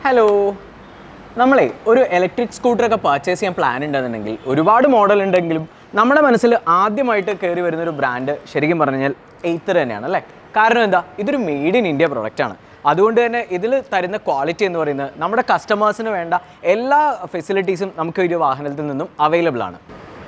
Hello, നമ്മളെ ഒരു electric സ്കൂട്ടറൊക്കെ purchase ചെയ്യാൻ പ്ലാൻ ഉണ്ടെന്നുണ്ടെങ്കിൽ ഒരുപാട് മോഡൽ ഉണ്ടെങ്കിലും നമ്മുടെ മനസ്സിൽ ആദ്യമായിട്ട് കയറി വരുന്നൊരു ബ്രാൻഡ് ശരിക്കും പറഞ്ഞാൽ എയ്ത്തർ തന്നെയാണ് അല്ലേ. കാരണം എന്താ, ഇതൊരു മെയ്ഡ് ഇൻ ഇന്ത്യ പ്രൊഡക്റ്റാണ്. അതുകൊണ്ട് തന്നെ ഇതിൽ തരുന്ന ക്വാളിറ്റി എന്ന് പറയുന്നത് നമ്മുടെ കസ്റ്റമേഴ്സിന് വേണ്ട എല്ലാ ഫെസിലിറ്റീസും നമുക്ക് ഈ ഒരു വാഹനത്തിൽ നിന്നും അവൈലബിൾ ആണ്.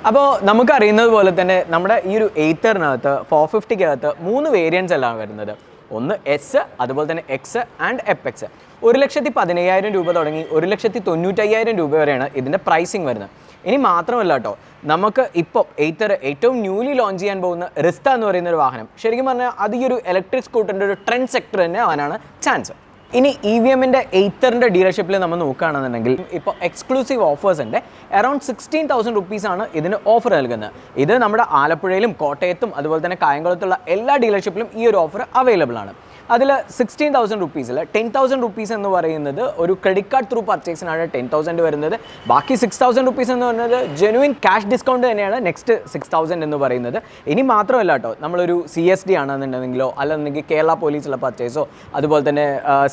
അപ്പോൾ നമുക്കറിയുന്നത് പോലെ തന്നെ നമ്മുടെ ഈ ഒരു എയ്ത്തറിനകത്ത് 450-കകത്ത് 3 വേരിയൻസ് എല്ലാം വരുന്നത്. ഒന്ന് എസ്, അതുപോലെ തന്നെ എക്സ് ആൻഡ് എപെക്സ്. 1,15,000 രൂപ തുടങ്ങി 1,95,000 രൂപ വരെയാണ് ഇതിൻ്റെ പ്രൈസിങ് വരുന്നത്. ഇനി മാത്രമല്ല കേട്ടോ, നമുക്ക് ഇപ്പോൾ എയ്ത്തർ ഏറ്റവും ന്യൂലി ലോഞ്ച് ചെയ്യാൻ പോകുന്ന റിസ്ത എന്ന് പറയുന്ന ഒരു വാഹനം ശരിക്കും പറഞ്ഞാൽ അത് ഈ ഒരു ഇലക്ട്രിക് സ്കൂട്ടറിൻ്റെ ഒരു ട്രെൻഡ് സെക്ടർ തന്നെ ആവാനാണ് ചാൻസ്. ഇനി EVMൻ്റെ എയ്ത്തറിൻ്റെ ഡീലർഷിപ്പിൽ നമ്മൾ നോക്കുകയാണെന്നുണ്ടെങ്കിൽ ഇപ്പോൾ എക്സ്ക്ലൂസീവ് ഓഫേഴ്സ് ഉണ്ട്. അറൗണ്ട് 16,000 റുപ്പീസാണ് ഇതിന് ഓഫർ നൽകുന്നത്. ഇത് നമ്മുടെ ആലപ്പുഴയിലും കോട്ടയത്തും അതുപോലെ തന്നെ കായംകുളത്തുള്ള എല്ലാ ഡീലർഷിപ്പിലും ഈ ഒരു ഓഫർ അവൈലബിൾ ആണ്. അതിൽ 16,000 റുപ്പീസിൽ 10,000 റുപ്പീസ് എന്ന് പറയുന്നത് ഒരു ക്രെഡിറ്റ് കാർഡ് ത്രൂ പർച്ചേസിനാണ് 10,000 വരുന്നത്. ബാക്കി 6,000 റുപ്പീസ് എന്ന് പറയുന്നത് ജെനുവിൻ ക്യാഷ് ഡിസ്കൗണ്ട് തന്നെയാണ് നെക്സ്റ്റ് 6,000 എന്ന് പറയുന്നത്. ഇനി മാത്രമല്ല കേട്ടോ, നമ്മളൊരു CSD ആണെന്നുണ്ടെങ്കിലോ അല്ലെന്നുണ്ടെങ്കിൽ കേരള പോലീസുള്ള പർച്ചേസോ അതുപോലെ തന്നെ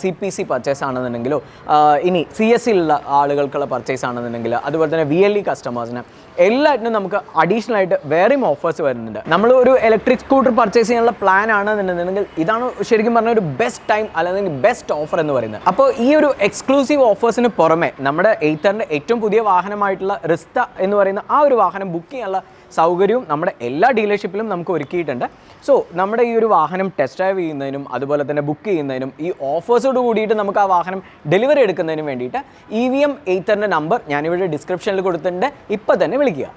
CPC പർച്ചേസ് ആണെന്നുണ്ടെങ്കിലോ ഇനി CSCയിലുള്ള ആളുകൾക്കുള്ള പർച്ചേസ് ആണെന്നുണ്ടെങ്കിൽ അതുപോലെ തന്നെ VLE കസ്റ്റമേഴ്സിന് എല്ലാറ്റിനും നമുക്ക് അഡീഷണൽ ആയിട്ട് വേറെയും ഓഫേഴ്സ് വരുന്നുണ്ട്. നമ്മൾ ഒരു ഇലക്ട്രിക് സ്കൂട്ടർ പർച്ചേസ് ചെയ്യാനുള്ള പ്ലാൻ ആണെന്നുണ്ടെങ്കിൽ ഇതാണ് ശരിക്കും പറഞ്ഞ ഒരു ബെസ്റ്റ് ടൈം അല്ലെങ്കിൽ ബെസ്റ്റ് ഓഫർ എന്ന് പറയുന്നത്. അപ്പോൾ ഈ ഒരു എക്സ്ക്ലൂസീവ് ഓഫേഴ്സിന് പുറമെ നമ്മുടെ എയ്ത്തറിൻ്റെ ഏറ്റവും പുതിയ വാഹനമായിട്ടുള്ള റിസ്ത എന്ന് പറയുന്ന ആ ഒരു വാഹനം ബുക്ക് ചെയ്യാനുള്ള സൗകര്യവും നമ്മുടെ എല്ലാ ഡീലർഷിപ്പിലും നമുക്ക് ഒരുക്കിയിട്ടുണ്ട്. സോ നമ്മുടെ ഈ ഒരു വാഹനം ടെസ്റ്റ് ഡ്രൈവ് ചെയ്യുന്നതിനും അതുപോലെ തന്നെ ബുക്ക് ചെയ്യുന്നതിനും ഈ ഓഫേഴ്സോട് കൂടിയിട്ട് നമുക്ക് ആ വാഹനം ഡെലിവറി എടുക്കുന്നതിനും വേണ്ടിയിട്ട് EVM എയ്ത്തറിൻ്റെ നമ്പർ ഞാനിവിടെ ഡിസ്ക്രിപ്ഷനിൽ കൊടുത്തിട്ടുണ്ട്. ഇപ്പോൾ തന്നെ വിളിക്കുക.